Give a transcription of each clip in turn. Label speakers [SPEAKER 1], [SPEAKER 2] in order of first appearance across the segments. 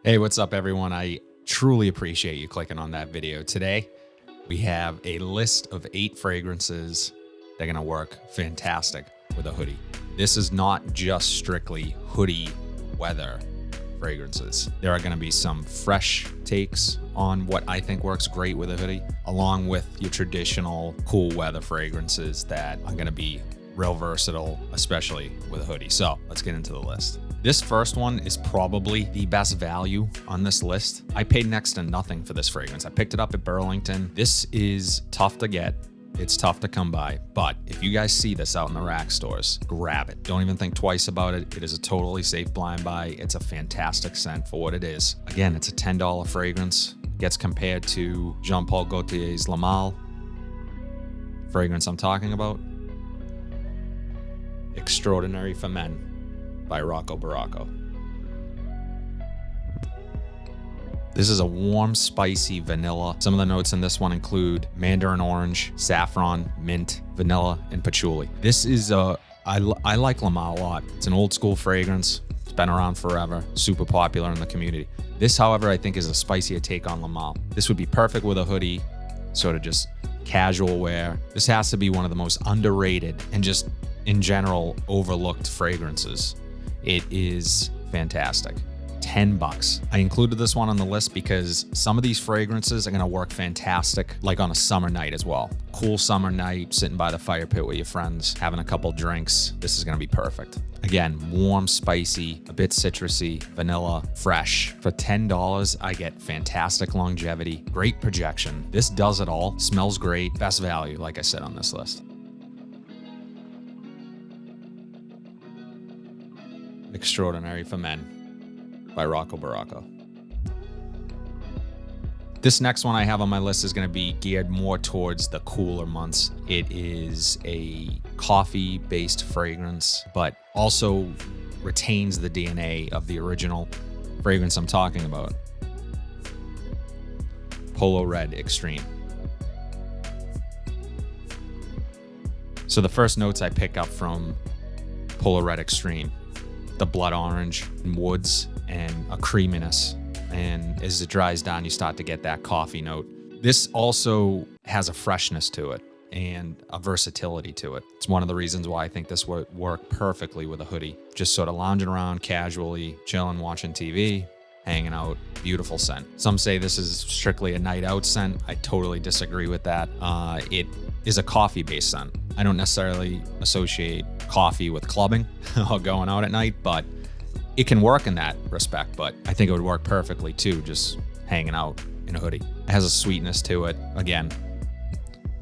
[SPEAKER 1] Hey, what's up, everyone? I truly appreciate you clicking on that video. Today, we have a list of 8 fragrances that are going to work fantastic with a hoodie. This is not just strictly hoodie weather fragrances. There are going to be some fresh takes on what I think works great with a hoodie, along with your traditional cool weather fragrances that are going to be real versatile, especially with a hoodie. So let's get into the list. This first one is probably the best value on this list. I paid next to nothing for this fragrance. I picked it up at Burlington. This is tough to get. It's tough to come by, but if you guys see this out in the rack stores, grab it. Don't even think twice about it. It is a totally safe blind buy. It's a fantastic scent for what it is. Again, it's a $10 fragrance. Gets compared to Jean Paul Gaultier's La Malle fragrance I'm talking about. Extraordinary for Men by Roccobarocco. This is a warm, spicy vanilla. Some of the notes in this one include mandarin orange, saffron, mint, vanilla, and patchouli. This is I like La Malle a lot. It's an old school fragrance. It's been around forever, super popular in the community. This, however, I think is a spicier take on La Malle. This would be perfect with a hoodie, sort of just casual wear. This has to be one of the most underrated and just in general overlooked fragrances. It is fantastic. $10. I included this one on the list because some of these fragrances are going to work fantastic like on a summer night as well. Cool summer night, sitting by the fire pit with your friends, having a couple drinks. This is going to be perfect. Again, warm, spicy, a bit citrusy, vanilla, fresh. For $10, I get fantastic longevity, great projection. This does it all. Smells great. Best value, like I said, on this list. Extraordinary for Men by Roccobarocco. This next one I have on my list is going to be geared more towards the cooler months. It is a coffee-based fragrance, but also retains the DNA of the original fragrance I'm talking about. Polo Red Extreme. So the first notes I pick up from Polo Red Extreme, the blood orange and woods and a creaminess. And as it dries down, you start to get that coffee note. This also has a freshness to it and a versatility to it. It's one of the reasons why I think this would work perfectly with a hoodie. Just sort of lounging around casually, chilling, watching TV, hanging out. Beautiful scent. Some say this is strictly a night out scent. I totally disagree with that. It is a coffee-based scent. I don't necessarily associate coffee with clubbing or going out at night, but it can work in that respect. But I think it would work perfectly too, just hanging out in a hoodie. It has a sweetness to it. Again,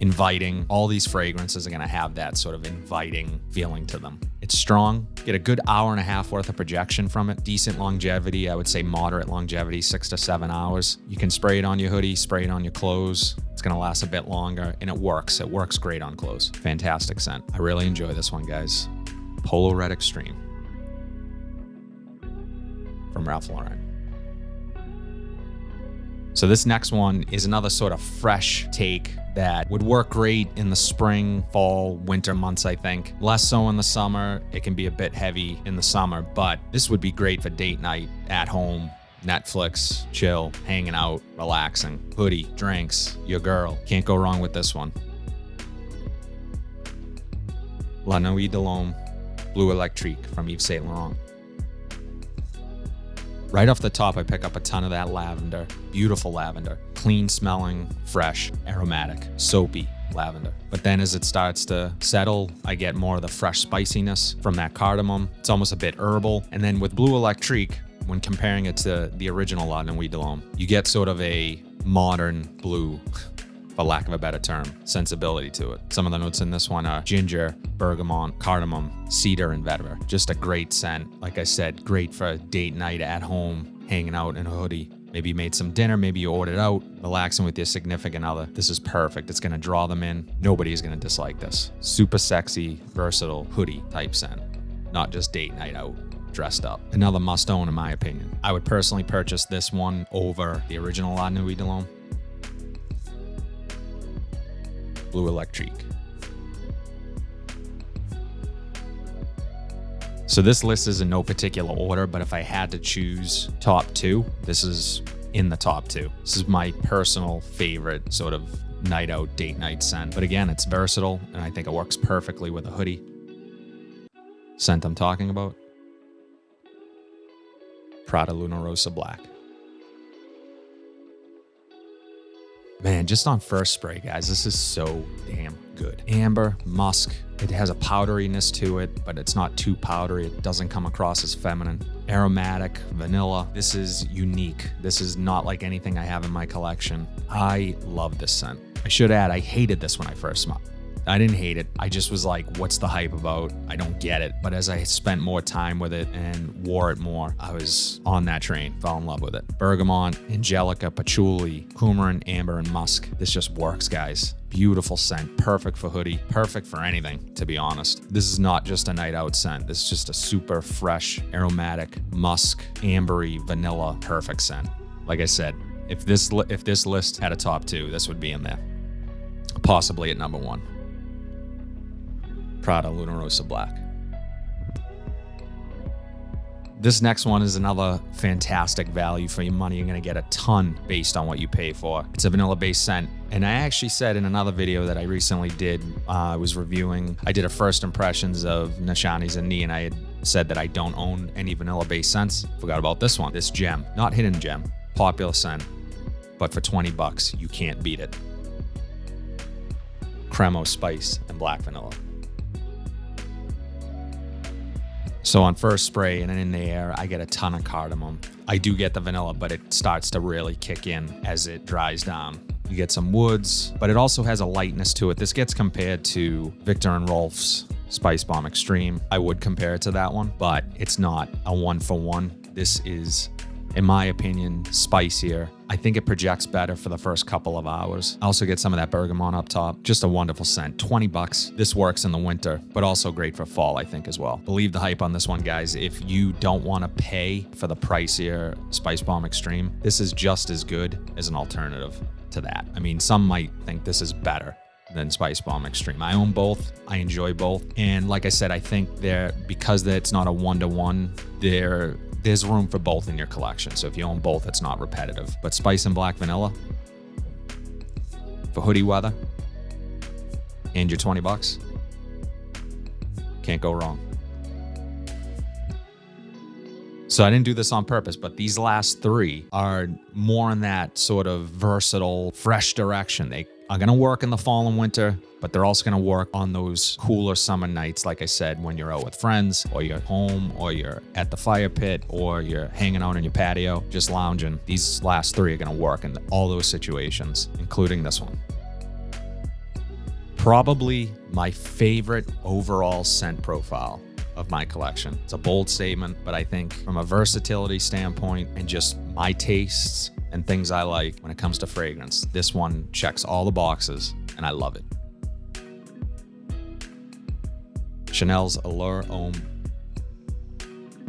[SPEAKER 1] inviting. All these fragrances are going to have that sort of inviting feeling to them. It's strong. Get a good hour and a half worth of projection from it. Decent longevity. I would say moderate longevity, 6 to 7 hours. You can spray it on your hoodie, spray it on your clothes. It's going to last a bit longer, and it works. It works great on clothes. Fantastic scent. I really enjoy this one, guys. Polo Red Extreme from Ralph Lauren. So this next one is another sort of fresh take that would work great in the spring, fall, winter months, I think. Less so in the summer. It can be a bit heavy in the summer, but this would be great for date night, at home, Netflix, chill, hanging out, relaxing. Hoodie, drinks, your girl. Can't go wrong with this one. La Nuit de l'Homme, Bleu Electrique from Yves Saint Laurent. Right off the top, I pick up a ton of that lavender. Beautiful lavender. Clean smelling, fresh, aromatic, soapy lavender. But then as it starts to settle, I get more of the fresh spiciness from that cardamom. It's almost a bit herbal. And then with Bleu Electrique, when comparing it to the original La Nuit de l'Homme, you get sort of a modern blue, for lack of a better term, sensibility to it. Some of the notes in this one are ginger, bergamot, cardamom, cedar, and vetiver. Just a great scent. Like I said, great for date night at home, hanging out in a hoodie. Maybe you made some dinner, maybe you ordered out, relaxing with your significant other. This is perfect. It's gonna draw them in. Nobody is gonna dislike this. Super sexy, versatile hoodie type scent. Not just date night out, dressed up. Another must own in my opinion. I would personally purchase this one over the original La Nuit de l'Homme. Bleu Electrique. So this list is in no particular order, but if I had to choose top two, this is in the top two. This is my personal favorite sort of night out, date night scent. But again, it's versatile, and I think it works perfectly with a hoodie. Scent I'm talking about, Prada Luna Rossa Black. Man, just on first spray, guys, this is so damn good. Amber, musk, it has a powderiness to it, but it's not too powdery. It doesn't come across as feminine. Aromatic, vanilla. This is unique. This is not like anything I have in my collection. I love this scent. I should add, I hated this when I first smelled. I didn't hate it. I just was like, what's the hype about? I don't get it. But as I spent more time with it and wore it more, I was on that train, fell in love with it. Bergamot, angelica, patchouli, coumarin, amber, and musk. This just works, guys. Beautiful scent, perfect for hoodie, perfect for anything, to be honest. This is not just a night out scent. This is just a super fresh, aromatic, musk, ambery, vanilla, perfect scent. Like I said, if this list had a top two, this would be in there. Possibly at number one. Prada Luna Rossa Black. This next one is another fantastic value for your money. You're going to get a ton based on what you pay for. It's a vanilla-based scent. And I actually said in another video that I recently did, I did a first impressions of Nishanis and Knee, and I had said that I don't own any vanilla-based scents. Forgot about this one. This gem, not hidden gem, popular scent, but for 20 bucks, you can't beat it. Cremo spice and black vanilla. So on first spray and in the air, I get a ton of cardamom. I do get the vanilla, but it starts to really kick in as it dries down. You get some woods, but it also has a lightness to it. This gets compared to Viktor and Rolf's Spice Bomb Extreme. I would compare it to that one, but it's not a one-for-one. This is, in my opinion, spicier. I think it projects better for the first couple of hours. I also get some of that bergamot up top. Just a wonderful scent. 20 bucks. This works in the winter, but also great for fall, I think, as well. Believe the hype on this one, guys. If you don't want to pay for the pricier Spice Bomb Extreme, this is just as good as an alternative to that. I mean, some might think this is better than Spice Bomb Extreme. I own both. I enjoy both. And like I said, I think because it's not a one-to-one, there's room for both in your collection. So if you own both, it's not repetitive. But spice and black vanilla for hoodie weather and your 20 bucks, can't go wrong. So I didn't do this on purpose, but these last three are more in that sort of versatile, fresh direction. They are going to work in the fall and winter, but they're also going to work on those cooler summer nights, like I said, when you're out with friends, or you're home, or you're at the fire pit, or you're hanging out on your patio, just lounging. These last three are going to work in all those situations, including this one. Probably my favorite overall scent profile of my collection. It's a bold statement, but I think from a versatility standpoint and just my tastes and things I like when it comes to fragrance, this one checks all the boxes, and I love it. Chanel's Allure Homme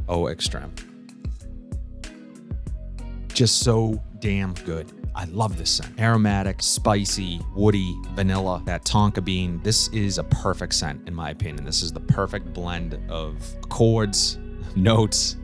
[SPEAKER 1] Eau Extreme. Just so damn good. I love this scent. Aromatic, spicy, woody, vanilla, that tonka bean. This is a perfect scent, in my opinion. This is the perfect blend of chords, notes.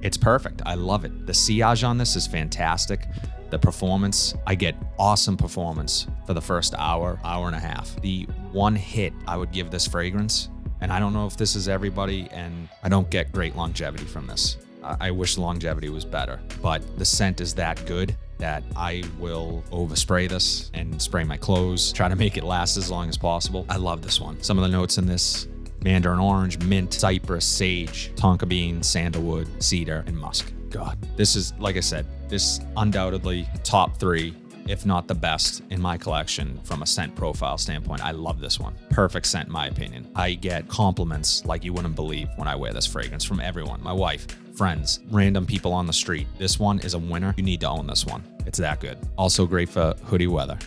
[SPEAKER 1] It's perfect. I love it. The sillage on this is fantastic. The performance, I get awesome performance for the first hour and a half. The one hit I would give this fragrance, and I don't know if this is everybody, and I don't get great longevity from this. I wish longevity was better, but the scent is that good that I will overspray this and spray my clothes, try to make it last as long as possible. I love this one. Some of the notes in this: mandarin orange, mint, cypress, sage, tonka bean, sandalwood, cedar, and musk. God, this is, like I said, this undoubtedly top three, if not the best in my collection from a scent profile standpoint. I love this one. Perfect scent, in my opinion. I get compliments like you wouldn't believe when I wear this fragrance from everyone. My wife, friends, random people on the street. This one is a winner. You need to own this one. It's that good. Also great for hoodie weather.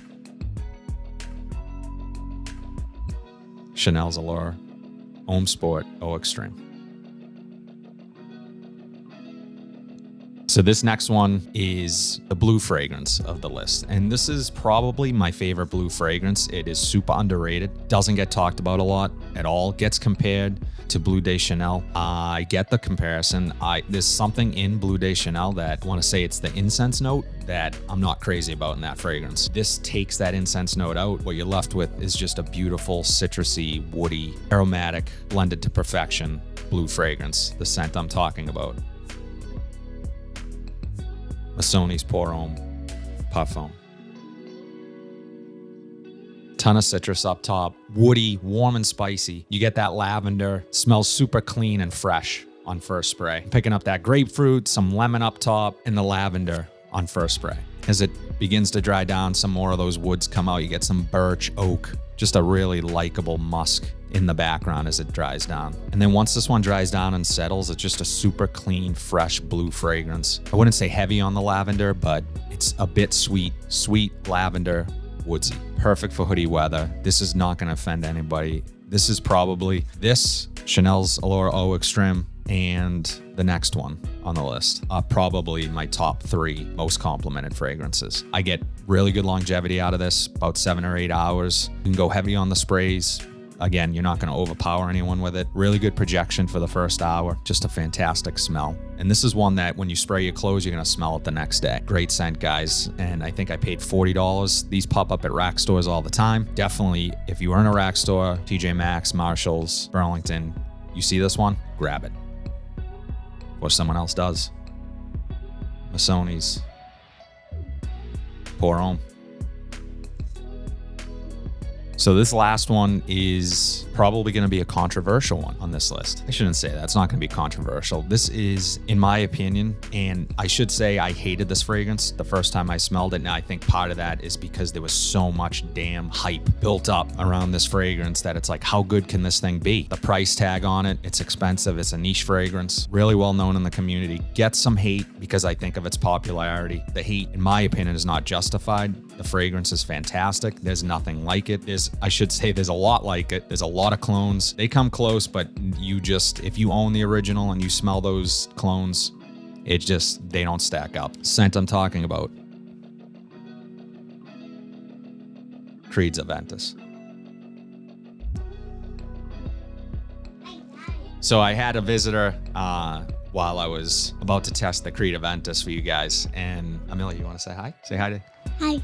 [SPEAKER 1] Chanel's Allure Homme Sport Eau Extreme. So this next one is the blue fragrance of the list. And this is probably my favorite blue fragrance. It is super underrated. Doesn't get talked about a lot at all. Gets compared to Bleu de Chanel. I get the comparison. There's something in Bleu de Chanel that I want to say it's the incense note that I'm not crazy about in that fragrance. This takes that incense note out. What you're left with is just a beautiful citrusy, woody, aromatic, blended to perfection blue fragrance, the scent I'm talking about. Missoni's Pour Homme Parfum. Ton of citrus up top, woody, warm and spicy. You get that lavender, smells super clean and fresh on first spray. Picking up that grapefruit, some lemon up top, and the lavender on first spray. As it begins to dry down, some more of those woods come out. You get some birch, oak, just a really likable musk in the background as it dries down. And then once this one dries down and settles, it's just a super clean, fresh blue fragrance. I wouldn't say heavy on the lavender, but it's a bit sweet lavender, woodsy. Perfect for hoodie weather. This is not gonna offend anybody. This is probably Chanel's Allure Eau Extreme, and the next one on the list are probably my top 3 most complimented fragrances. I get really good longevity out of this, about 7 or 8 hours. You can go heavy on the sprays. Again, you're not going to overpower anyone with it. Really good projection for the first hour. Just a fantastic smell. And this is one that when you spray your clothes, you're going to smell it the next day. Great scent, guys. And I think I paid $40. These pop up at rack stores all the time. Definitely, if you are in a rack store, TJ Maxx, Marshalls, Burlington, you see this one, grab it. Or someone else does. Missoni's Pour Homme. So this last one is probably going to be a controversial one on this list. I shouldn't say that. It's not going to be controversial. This is, in my opinion, and I should say I hated this fragrance the first time I smelled it. And I think part of that is because there was so much damn hype built up around this fragrance that it's like, how good can this thing be? The price tag on it, it's expensive. It's a niche fragrance, really well known in the community. Gets some hate because I think of its popularity. The hate, in my opinion, is not justified. The fragrance is fantastic. There's nothing like it. I should say there's a lot like it. There's a lot of clones. They come close, but if you own the original and you smell those clones, they don't stack up. Scent I'm talking about. Creed's Aventus. So I had a visitor while I was about to test the Creed Aventus for you guys. And Amelia, you want to say hi? Say hi to...
[SPEAKER 2] Hi.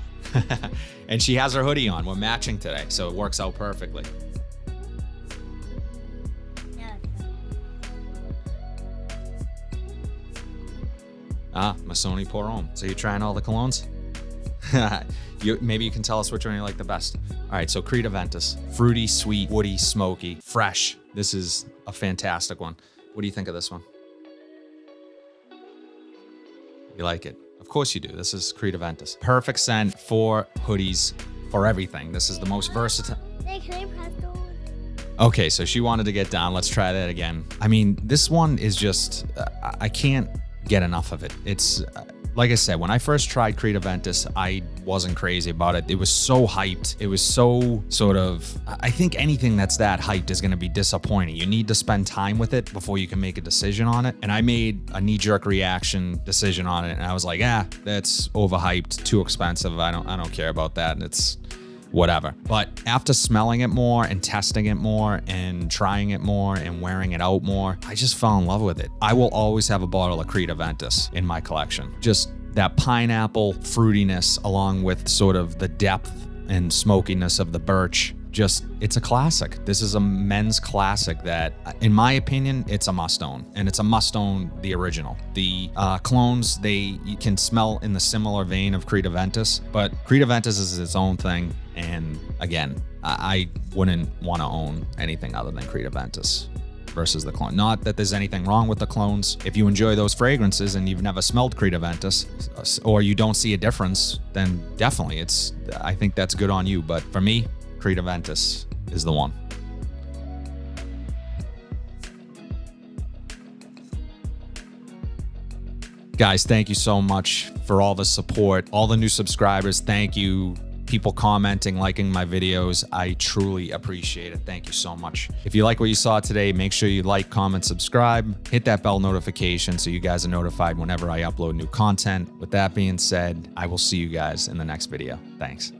[SPEAKER 1] And she has her hoodie on. We're matching today, so it works out perfectly. Missoni Pour Homme. So you're trying all the colognes? Maybe you can tell us which one you like the best. All right, so Creed Aventus. Fruity, sweet, woody, smoky, fresh. This is a fantastic one. What do you think of this one? You like it? Of course you do. This is Creed Aventus. Perfect scent for hoodies, for everything. This is the most versatile. Okay, so she wanted to get down. Let's try that again. I mean, this one is just, I can't get enough of it. It's, like I said, when I first tried Creed Aventus, I wasn't crazy about it. It was so hyped. It was so sort of, I think anything that's that hyped is going to be disappointing. You need to spend time with it before you can make a decision on it. And I made a knee-jerk reaction decision on it. And I was like, that's overhyped, too expensive. I don't care about that. And it's whatever. But after smelling it more and testing it more and trying it more and wearing it out more, I just fell in love with it. I will always have a bottle of Creed Aventus in my collection. Just that pineapple fruitiness along with sort of the depth and smokiness of the birch. It's a classic. This is a men's classic that, in my opinion, it's a must-own. And it's a must-own, the original. The clones, you can smell in the similar vein of Creed Aventus, but Creed Aventus is its own thing. And again, I wouldn't want to own anything other than Creed Aventus versus the clone. Not that there's anything wrong with the clones. If you enjoy those fragrances and you've never smelled Creed Aventus, or you don't see a difference, then definitely I think that's good on you. But for me, Creed Aventus is the one. Guys, thank you so much for all the support, all the new subscribers. Thank you. people commenting, liking my videos. I truly appreciate it. Thank you so much. If you like what you saw today, make sure you like, comment, subscribe, hit that bell notification so you guys are notified whenever I upload new content. With that being said, I will see you guys in the next video. Thanks.